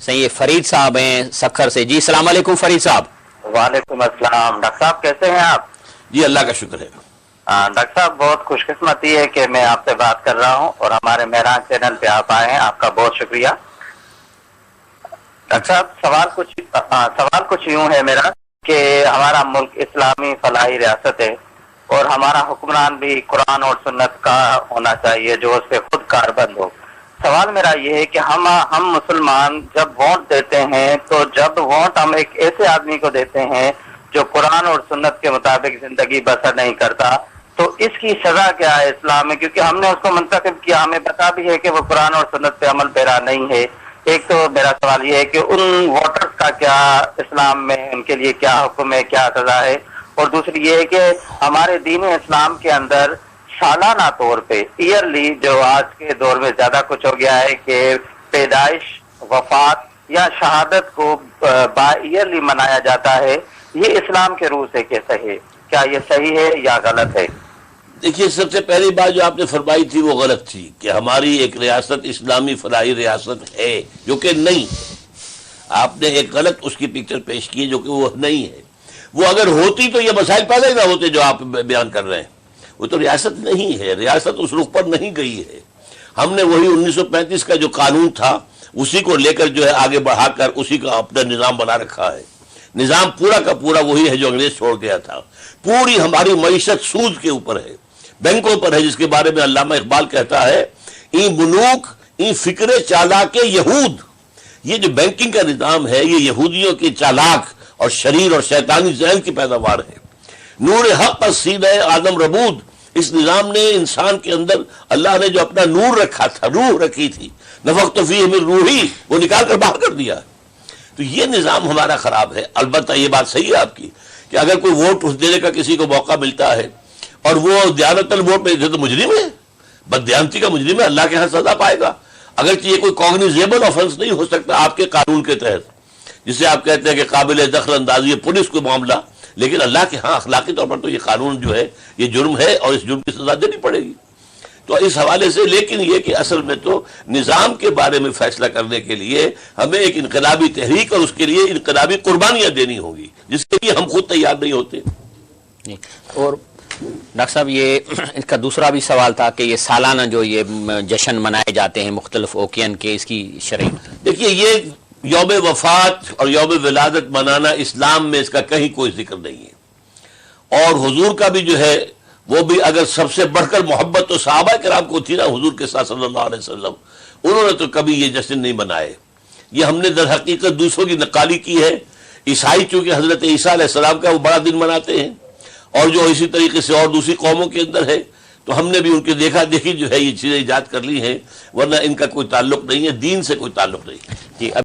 صحیح فرید صاحب ہیں سکھر سے. جی السلام علیکم فرید صاحب. وعلیکم السلام. ڈاکٹر صاحب کیسے ہیں آپ؟ جی اللہ کا شکر ہے. ڈاکٹر صاحب بہت خوش قسمتی ہے کہ میں آپ سے بات کر رہا ہوں اور ہمارے مہران چینل پہ آپ آئے ہیں. آپ کا بہت شکریہ. ڈاکٹر صاحب سوال کچھ یوں ہے میرا کہ ہمارا ملک اسلامی فلاحی ریاست ہے اور ہمارا حکمران بھی قرآن اور سنت کا ہونا چاہیے جو اس پہ خود کاربند ہو. سوال میرا یہ ہے کہ ہم مسلمان جب ووٹ دیتے ہیں تو جب ووٹ ہم ایک ایسے آدمی کو دیتے ہیں جو قرآن اور سنت کے مطابق زندگی بسر نہیں کرتا تو اس کی سزا کیا ہے اسلام میں؟ کیونکہ ہم نے اس کو منتخب کیا, ہمیں پتا بھی ہے کہ وہ قرآن اور سنت پہ عمل پیرا نہیں ہے. ایک تو میرا سوال یہ ہے کہ ان ووٹرز کا کیا اسلام میں ان کے لیے کیا حکم ہے, کیا سزا ہے؟ اور دوسری یہ ہے کہ ہمارے دین اسلام کے اندر سالانہ طور پہ ایئرلی جو آج کے دور میں زیادہ کچھ ہو گیا ہے کہ پیدائش, وفات یا شہادت کو با ایئرلی منایا جاتا ہے, یہ اسلام کے روح سے کیسا ہے؟ کیا یہ صحیح ہے یا غلط ہے؟ دیکھیے سب سے پہلی بات جو آپ نے فرمائی تھی وہ غلط تھی کہ ہماری ایک ریاست اسلامی فلاحی ریاست ہے جو کہ نہیں. آپ نے ایک غلط اس کی پکچر پیش کی جو کہ وہ نہیں ہے. وہ اگر ہوتی تو یہ مسائل پیدا ہی نہ ہوتے جو آپ بیان کر رہے ہیں. وہ تو ریاست نہیں ہے, ریاست اس رخ پر نہیں گئی ہے. ہم نے وہی 1935 کا جو قانون تھا اسی کو لے کر جو ہے آگے بڑھا کر اسی کا اپنا نظام بنا رکھا ہے. نظام پورا کا پورا وہی ہے جو انگریز چھوڑ گیا تھا. پوری ہماری معیشت سود کے اوپر ہے, بینکوں پر ہے, جس کے بارے میں علامہ اقبال کہتا ہے این بنوک این فکر چالاک یہود. یہ جو بینکنگ کا نظام ہے یہ یہودیوں کی چالاک اور شریر اور شیطانی ذہن کی پیداوار ہے. نور حق پر سینہ آدم ربود, اس نظام نے انسان کے اندر اللہ نے جو اپنا نور رکھا تھا, روح رکھی تھی, نفخت فیہ من روحی, وہ نکال کر باہر کر دیا. تو یہ نظام ہمارا خراب ہے. البتہ یہ بات صحیح ہے آپ کی کہ اگر کوئی ووٹ دینے کا کسی کو موقع ملتا ہے اور وہ دیانت ووٹ میں تو مجرم ہے, بددیانتی کا مجرم ہے, اللہ کے ہاں سزا پائے گا. اگرچہ یہ کوئی کاگنیزیبل آفنس نہیں ہو سکتا آپ کے قانون کے تحت, جسے آپ کہتے ہیں کہ قابل دخل اندازی پولیس کو معاملہ, لیکن اللہ کے ہاں اخلاقی طور پر تو یہ قانون جو ہے یہ جرم ہے اور اس جرم کی سزا دینی پڑے گی. تو اس حوالے سے لیکن یہ کہ اصل میں تو نظام کے بارے میں فیصلہ کرنے کے لیے ہمیں ایک انقلابی تحریک اور اس کے لیے انقلابی قربانیاں دینی ہوگی جس کے لیے ہم خود تیار نہیں ہوتے. اور ڈاکٹر صاحب یہ اس کا دوسرا بھی سوال تھا کہ یہ سالانہ جو یہ جشن منائے جاتے ہیں مختلف اوکین کے, اس کی شرعی؟ دیکھیے یہ یوم وفات اور یوم ولادت منانا اسلام میں اس کا کہیں کوئی ذکر نہیں ہے. اور حضور کا بھی جو ہے وہ بھی اگر سب سے بڑھ کر محبت تو صحابہ کرام کو تھی نا حضور کے ساتھ صلی اللہ علیہ وسلم, انہوں نے تو کبھی یہ جشن نہیں منائے. یہ ہم نے در حقیقت دوسروں کی نقالی کی ہے. عیسائی چونکہ حضرت عیسیٰ علیہ السلام کا وہ بڑا دن مناتے ہیں اور جو اسی طریقے سے اور دوسری قوموں کے اندر ہے, تو ہم نے بھی ان کے دیکھا دیکھی جو ہے یہ چیزیں ایجاد کر لی ہیں, ورنہ ان کا کوئی تعلق نہیں ہے, دین سے کوئی تعلق نہیں ہے. جی.